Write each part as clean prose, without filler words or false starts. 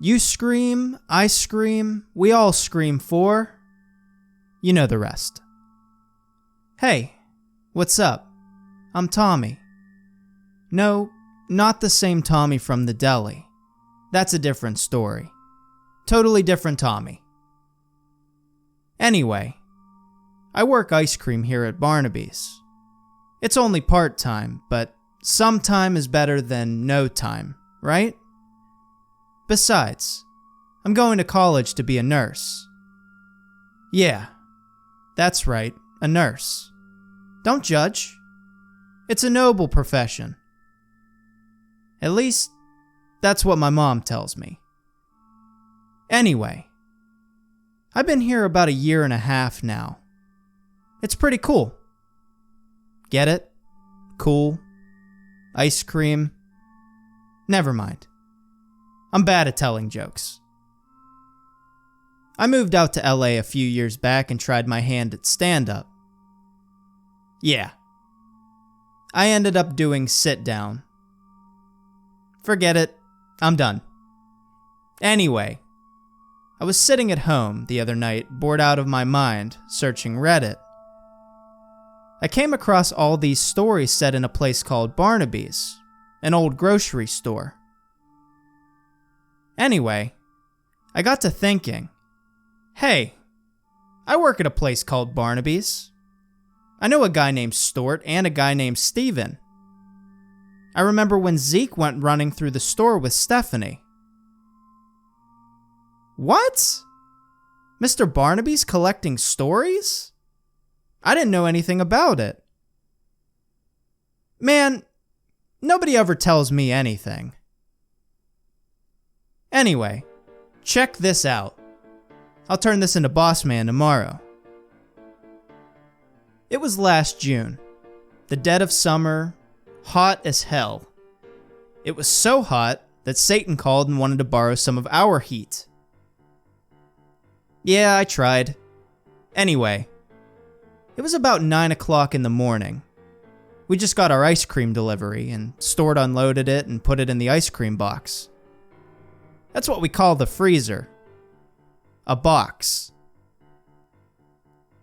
You scream, I scream, we all scream for... You know the rest. Hey, what's up? I'm Tommy. No, not the same Tommy from the deli. That's a different story. Totally different Tommy. Anyway, I work ice cream here at Barnaby's. It's only part-time, but some time is better than no time, right? Besides, I'm going to college to be a nurse. Yeah, that's right, a nurse. Don't judge. It's a noble profession. At least, that's what my mom tells me. Anyway, I've been here about 1.5 years now. It's pretty cool. Get it? Cool. Ice cream. Never mind. I'm bad at telling jokes. I moved out to LA a few years back and tried my hand at stand-up. Yeah. I ended up doing sit-down. Forget it. I'm done. Anyway, I was sitting at home the other night, bored out of my mind, searching Reddit. I came across all these stories set in a place called Barnaby's, an old grocery store. Anyway, I got to thinking, hey, I work at a place called Barnaby's. I know a guy named Stuart and a guy named Steven. I remember when Zeke went running through the store with Stephanie. What? Mr. Barnaby's collecting stories? I didn't know anything about it. Man, nobody ever tells me anything. Anyway, check this out. I'll turn this into Boss Man tomorrow. It was last June, the dead of summer, hot as hell. It was so hot that Satan called and wanted to borrow some of our heat. Yeah, I tried. Anyway, it was about 9 o'clock in the morning. We just got our ice cream delivery and Stuart unloaded it and put it in the ice cream box. That's what we call the freezer. A box.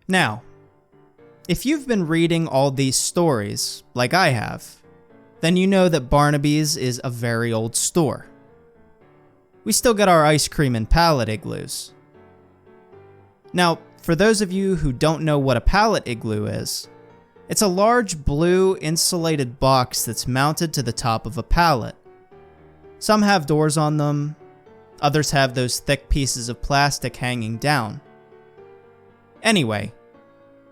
Now, if you've been reading all these stories, like I have, then you know that Barnaby's is a very old store. We still get our ice cream in pallet igloos. Now, for those of you who don't know what a pallet igloo is, it's a large blue insulated box that's mounted to the top of a pallet. Some have doors on them, others have those thick pieces of plastic hanging down. Anyway,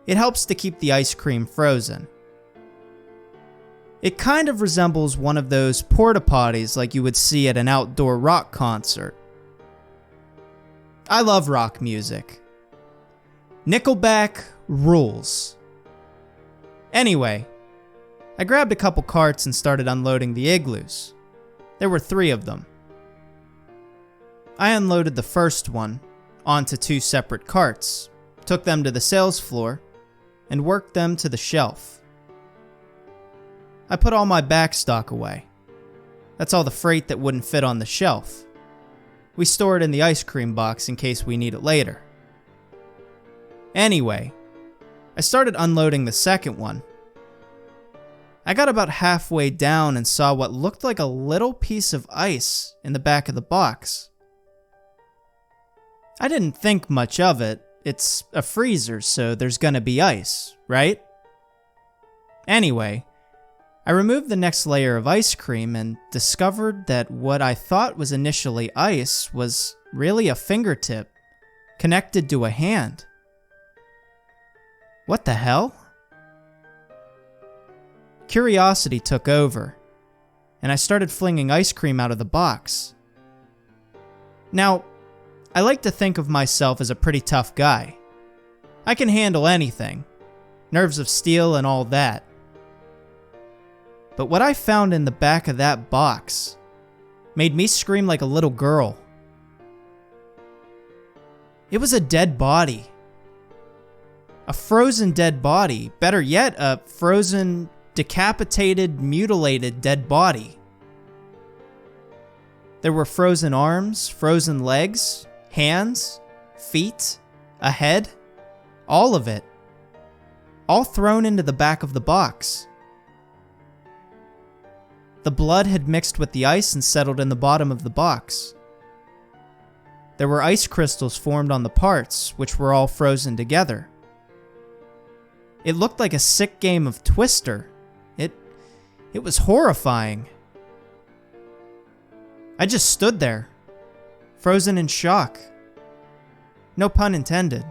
it helps to keep the ice cream frozen. It kind of resembles one of those porta potties like you would see at an outdoor rock concert. I love rock music. Nickelback rules. Anyway, I grabbed a couple carts and started unloading the igloos. There were 3 of them. I unloaded the first one onto 2 separate carts, took them to the sales floor, and worked them to the shelf. I put all my back stock away. That's all the freight that wouldn't fit on the shelf. We store it in the ice cream box in case we need it later. Anyway, I started unloading the second one. I got about halfway down and saw what looked like a little piece of ice in the back of the box. I didn't think much of it. It's a freezer, so there's gonna be ice, right? Anyway, I removed the next layer of ice cream and discovered that what I thought was initially ice was really a fingertip connected to a hand. What the hell? Curiosity took over, and I started flinging ice cream out of the box. Now, I like to think of myself as a pretty tough guy. I can handle anything, nerves of steel and all that. But what I found in the back of that box made me scream like a little girl. It was a dead body. A frozen dead body. Better yet, a frozen, decapitated, mutilated dead body. There were frozen arms, frozen legs, hands, feet, a head, all of it. All thrown into the back of the box. The blood had mixed with the ice and settled in the bottom of the box. There were ice crystals formed on the parts, which were all frozen together. It looked like a sick game of Twister. It was horrifying. I just stood there, frozen in shock. No pun intended.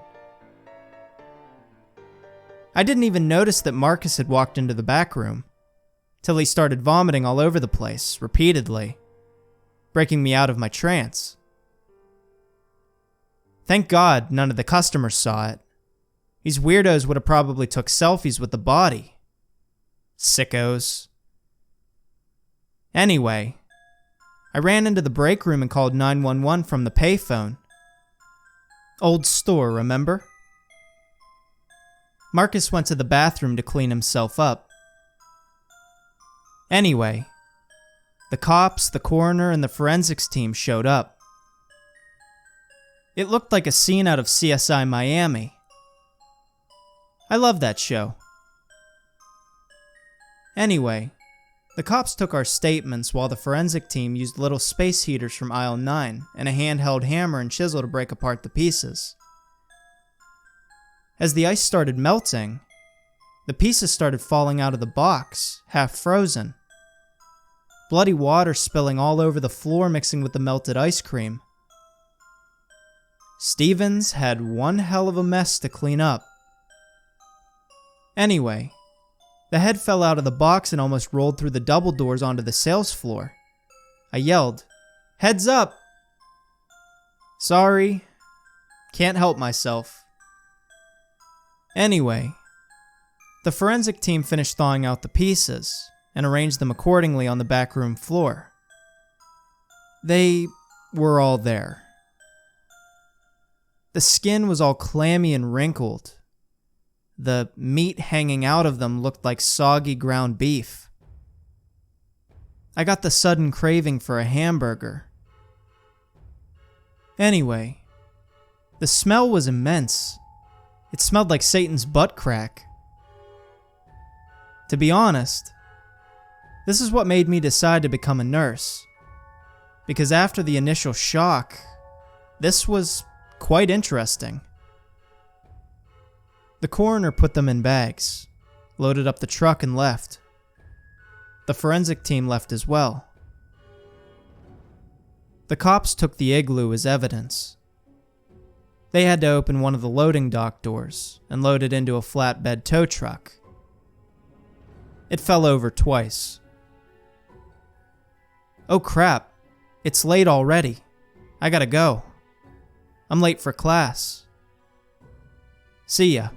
I didn't even notice that Marcus had walked into the back room, till he started vomiting all over the place, repeatedly, breaking me out of my trance. Thank God none of the customers saw it. These weirdos would have probably took selfies with the body. Sickos. Anyway, I ran into the break room and called 911 from the payphone. Old store, remember? Marcus went to the bathroom to clean himself up. Anyway, the cops, the coroner, and the forensics team showed up. It looked like a scene out of CSI Miami. I love that show. Anyway, the cops took our statements while the forensic team used little space heaters from aisle 9 and a handheld hammer and chisel to break apart the pieces. As the ice started melting, the pieces started falling out of the box, half frozen. Bloody water spilling all over the floor mixing with the melted ice cream. Stevens had one hell of a mess to clean up. Anyway, the head fell out of the box and almost rolled through the double doors onto the sales floor. I yelled, "Heads up!" Sorry, can't help myself. Anyway, the forensic team finished thawing out the pieces and arranged them accordingly on the back room floor. They were all there. The skin was all clammy and wrinkled. The meat hanging out of them looked like soggy ground beef. I got the sudden craving for a hamburger. Anyway, the smell was immense. It smelled like Satan's butt crack. To be honest, this is what made me decide to become a nurse. Because after the initial shock, this was quite interesting. The coroner put them in bags, loaded up the truck and left. The forensic team left as well. The cops took the igloo as evidence. They had to open one of the loading dock doors and load it into a flatbed tow truck. It fell over twice. Oh crap, it's late already. I gotta go. I'm late for class. See ya.